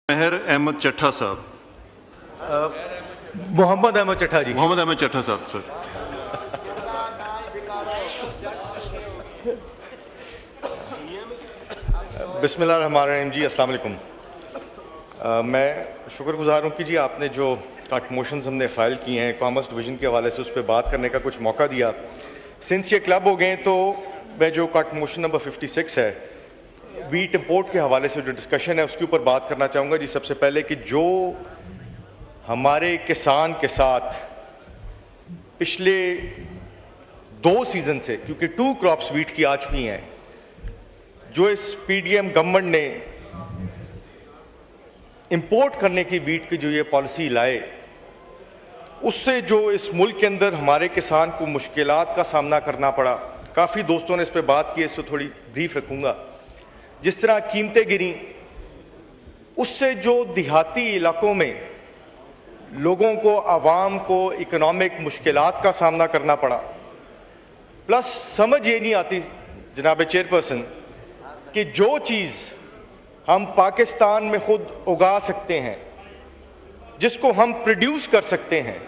मेहर अहमद चट्ठा साहब। मोहम्मद अहमद चट्ठा जी। मोहम्मद अहमद चट्ठा साहब सर। बिस्मिल्लाहिर्रहमानिर्रहीम जी, अस्सलाम वालेकुम। मैं शुक्रगुजार हूँ कि जी आपने जो कट मोशंस हमने फ़ाइल किए हैं कॉमर्स डिवीज़न के हवाले से उस पर बात करने का कुछ मौका दिया। सिंस ये क्लब हो गए तो मैं जो कट मोशन नंबर 56 है वीट इम्पोर्ट के हवाले से जो डिस्कशन है उसके ऊपर बात करना चाहूँगा जी। सबसे पहले कि जो हमारे किसान के साथ पिछले 2 सीज़न से, क्योंकि 2 क्रॉप्स वीट की आ चुकी हैं, जो इस पीडीएम गवर्नमेंट ने इंपोर्ट करने की वीट की जो ये पॉलिसी लाए, उससे जो इस मुल्क के अंदर हमारे किसान को मुश्किलात का सामना करना पड़ा। काफ़ी दोस्तों ने इस पर बात की, इससे थोड़ी ब्रीफ रखूँगा। जिस तरह कीमतें गिरी, उससे जो देहाती इलाकों में लोगों को, आवाम को इकोनॉमिक मुश्किलात का सामना करना पड़ा। प्लस समझ ये नहीं आती जनाब चेयरपर्सन कि जो चीज़ हम पाकिस्तान में खुद उगा सकते हैं, जिसको हम प्रोड्यूस कर सकते हैं,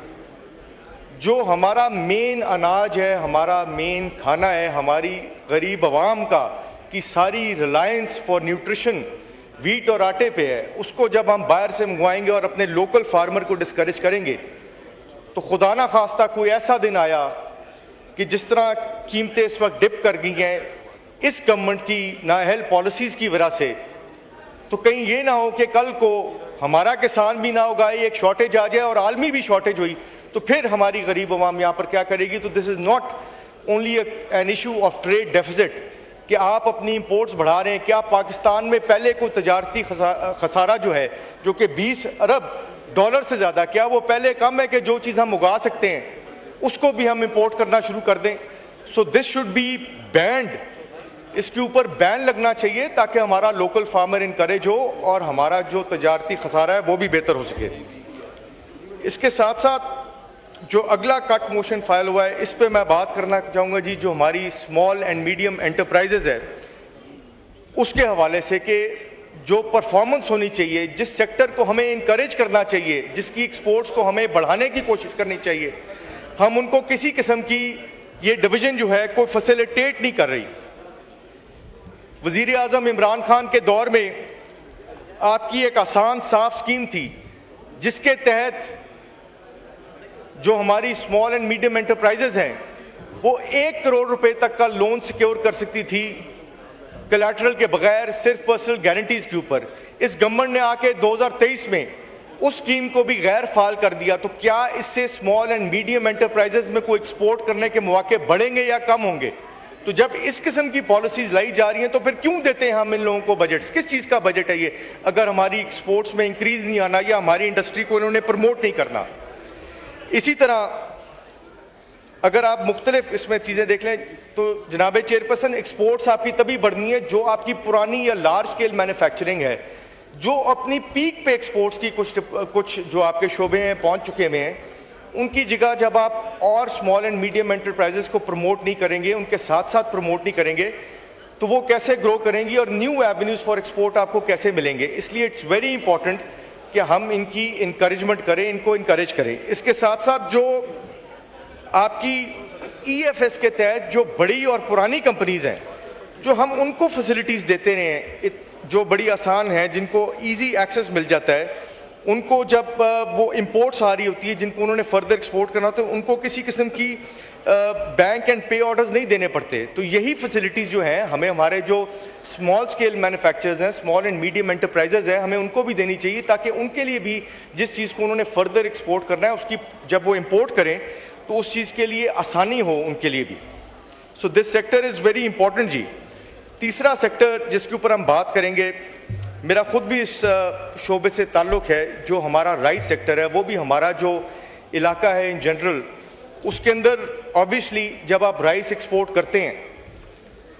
जो हमारा मेन अनाज है, हमारा मेन खाना है, हमारी गरीब आवाम का की सारी रिलायंस फॉर न्यूट्रिशन वीट और आटे पे है, उसको जब हम बाहर से मंगवाएंगे और अपने लोकल फार्मर को डिस्करेज करेंगे तो खुदा ना खास्ता कोई ऐसा दिन आया कि जिस तरह कीमतें इस वक्त डिप कर गई हैं इस गवर्नमेंट की नाअहल पॉलिसीज़ की वजह से, तो कहीं ये ना हो कि कल को हमारा किसान भी ना उगाए, एक शॉर्टेज आ जाए और आलमी भी शॉर्टेज हुई तो फिर हमारी गरीब आवाम यहाँ पर क्या करेगी। तो this is not only an issue of trade deficit कि आप अपनी इंपोर्ट्स बढ़ा रहे हैं। क्या पाकिस्तान में पहले कोई तजारती खसारा जो है, जो कि 20 अरब डॉलर से ज़्यादा, क्या वो पहले कम है कि जो चीज़ हम उगा सकते हैं उसको भी हम इंपोर्ट करना शुरू कर दें? So this should be band, इसके ऊपर बैन लगना चाहिए ताकि हमारा लोकल फार्मर इनकरेज हो और हमारा जो तजारती खसारा है वो भी बेहतर हो सके। इसके साथ साथ जो अगला कट मोशन फाइल हुआ है, इस पे मैं बात करना चाहूँगा जी, जो हमारी स्मॉल एंड मीडियम एंटरप्राइजेज है उसके हवाले से कि जो परफॉर्मेंस होनी चाहिए, जिस सेक्टर को हमें इनकरेज करना चाहिए, जिसकी एक्सपोर्ट्स को हमें बढ़ाने की कोशिश करनी चाहिए, हम उनको किसी किस्म की ये डिवीज़न जो है कोई फैसिलिटेट नहीं कर रही। वज़ीर आज़म इमरान खान के दौर में आपकी एक आसान साफ स्कीम थी जिसके तहत जो हमारी स्मॉल एंड मीडियम एंटरप्राइजेज हैं वो 1 करोड़ रुपए तक का लोन सिक्योर कर सकती थी कोलैटरल के बगैर, सिर्फ पर्सनल गारंटीज के ऊपर। इस गवर्नमेंट ने आके 2023 में उस स्कीम को भी गैर फाल कर दिया। तो क्या इससे स्मॉल एंड मीडियम एंटरप्राइजेज में कोई एक्सपोर्ट करने के मौके बढ़ेंगे या कम होंगे? तो जब इस किस्म की पॉलिसीज लाई जा रही हैं तो फिर क्यों देते हैं हम इन लोगों को बजट्स? किस चीज़ का बजट है ये, अगर हमारी एक्सपोर्ट्स में इंक्रीज नहीं आना या हमारी इंडस्ट्री को इन्होंने प्रमोट नहीं करना? इसी तरह अगर आप मुख्तलिफ इसमें चीज़ें देख लें तो जनाब चेयरपर्सन, एक्सपोर्ट्स आपकी तभी बढ़नी है जो आपकी पुरानी या लार्ज स्केल मैन्युफैक्चरिंग है, जो अपनी पीक पे एक्सपोर्ट्स की कुछ जो आपके शोबे हैं पहुंच चुके हुए हैं, उनकी जगह जब आप और स्मॉल एंड मीडियम एंटरप्राइजेस को प्रमोट नहीं करेंगे, उनके साथ साथ प्रमोट नहीं करेंगे, तो वो कैसे ग्रो करेंगी और न्यू एवेन्यूज़ फॉर एक्सपोर्ट आपको कैसे मिलेंगे? इसलिए इट्स वेरी इंपॉर्टेंट कि हम इनकी इंकरेजमेंट करें, इनको इंकरेज करें। इसके साथ साथ जो आपकी EFS के तहत जो बड़ी और पुरानी कंपनीज हैं, जो हम उनको फैसिलिटीज़ देते रहे हैं, जो बड़ी आसान है, जिनको इजी एक्सेस मिल जाता है, उनको जब वो इंपोर्ट्स आ रही होती है जिनको उन्होंने फर्दर एक्सपोर्ट करना होता है, उनको किसी किस्म की बैंक एंड पे ऑर्डर्स नहीं देने पड़ते। तो यही फैसिलिटीज़ जो हैं हमें हमारे जो स्मॉल स्केल मैन्युफैक्चरर्स हैं, स्मॉल एंड मीडियम एंटरप्राइजेज हैं, हमें उनको भी देनी चाहिए ताकि उनके लिए भी जिस चीज़ को उन्होंने फर्दर एक्सपोर्ट करना है उसकी जब वो इंपोर्ट करें तो उस चीज़ के लिए आसानी हो उनके लिए भी। So this sector is very important जी। तीसरा सेक्टर जिसके ऊपर हम बात करेंगे, मेरा ख़ुद भी इस शोबे से ताल्लुक़ है, जो हमारा राइस सेक्टर है, वो भी हमारा जो इलाका है इन जनरल, उसके अंदर ऑब्वियसली जब आप राइस एक्सपोर्ट करते हैं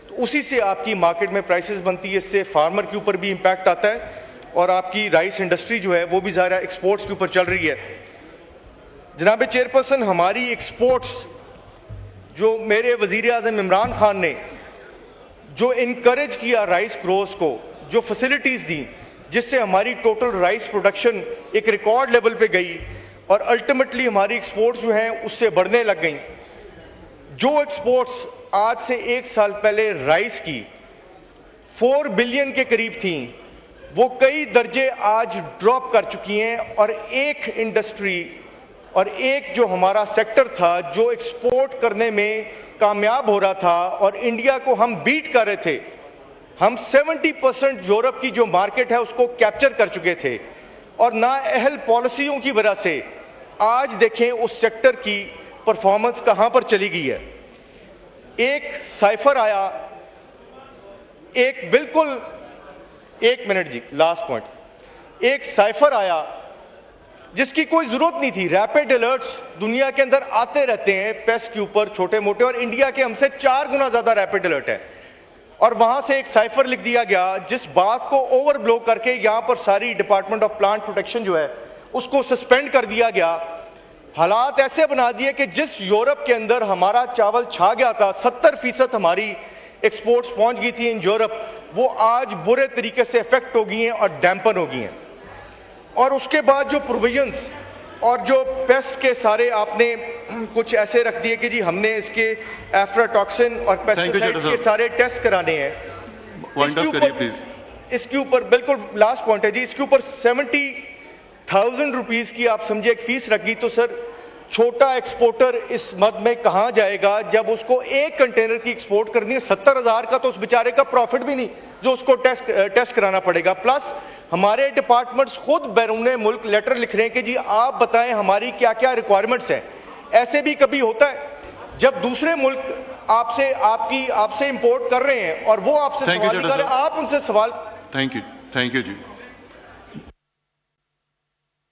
तो उसी से आपकी मार्केट में प्राइसेस बनती है, इससे फार्मर के ऊपर भी इम्पैक्ट आता है और आपकी राइस इंडस्ट्री जो है वो भी ज़्यादा एक्सपोर्ट्स के ऊपर चल रही है। जनाब चेयरपर्सन, हमारी एक्सपोर्ट्स जो मेरे वज़ीर आज़म इमरान खान ने जो इनकरेज किया राइस ग्रोथ को, जो फैसिलिटीज़ दी, जिससे हमारी टोटल राइस प्रोडक्शन एक रिकॉर्ड लेवल पे गई और अल्टीमेटली हमारी एक्सपोर्ट्स जो हैं उससे बढ़ने लग गई। जो एक्सपोर्ट्स आज से 1 साल पहले राइस की 4 बिलियन के करीब थी, वो कई दर्जे आज ड्रॉप कर चुकी हैं। और एक इंडस्ट्री और एक जो हमारा सेक्टर था जो एक्सपोर्ट करने में कामयाब हो रहा था और इंडिया को हम बीट कर रहे थे, हम 70% यूरोप की जो मार्केट है उसको कैप्चर कर चुके थे। और नाअहल पॉलिसियों की वजह से आज देखें उस सेक्टर की परफॉर्मेंस कहां पर चली गई है। एक साइफर आया, एक बिल्कुल 1 मिनट जी, लास्ट पॉइंट, एक साइफर आया जिसकी कोई जरूरत नहीं थी। रैपिड अलर्ट्स दुनिया के अंदर आते रहते हैं पेस्ट के ऊपर छोटे मोटे, और इंडिया के हमसे 4 गुना ज्यादा रैपिड अलर्ट है। और वहां से एक साइफर लिख दिया गया जिस बात को ओवरब्लो करके यहां पर सारी डिपार्टमेंट ऑफ प्लांट प्रोटेक्शन जो है उसको सस्पेंड कर दिया गया। हालात ऐसे बना दिए कि जिस यूरोप के अंदर हमारा चावल छा गया था, 70% हमारी एक्सपोर्ट्स पहुंच गई थी इन यूरोप, वो आज बुरे तरीके से इफेक्ट हो गई हैं और डैम्पन हो गई हैं। और उसके बाद जो प्रोविजंस और जो पेस्ट के सारे आपने कुछ ऐसे रख दिए कि जी हमने इसके एफ्लाटॉक्सिन और पेस्टिसाइड्स के सारे टेस्ट कराने हैं। इसके ऊपर बिल्कुल लास्ट पॉइंट है जी, इसके ऊपर 70,000 रुपीज की आप समझिए एक फीस रख गई। तो सर छोटा एक्सपोर्टर इस मद में कहां जाएगा जब उसको एक कंटेनर की एक्सपोर्ट करनी है। 70,000 का तो उस बेचारे का प्रॉफिट भी नहीं जो उसको टेस्ट कराना पड़ेगा। प्लस हमारे डिपार्टमेंट्स खुद बैरून मुल्क लेटर लिख रहे हैं कि जी आप बताएं हमारी क्या क्या रिक्वायरमेंट्स हैं। ऐसे भी कभी होता है जब दूसरे मुल्क आपसे इंपोर्ट कर रहे हैं और वो आपसे सवाल नहीं कर रहे, आप उनसे सवाल। थैंक यू जी।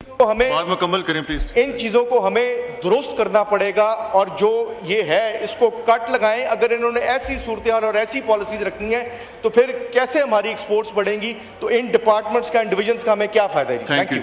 तो हमें बात मुकम्मल करें प्लीज। इन चीजों को हमें दुरुस्त करना पड़ेगा और जो ये है इसको कट लगाएं। अगर इन्होंने ऐसी सूरत और ऐसी पॉलिसीज रखनी है तो फिर कैसे हमारी एक्सपोर्ट्स बढ़ेंगी, तो इन डिपार्टमेंट्स का, इन डिविजन्स का हमें क्या फायदा है। Thank you.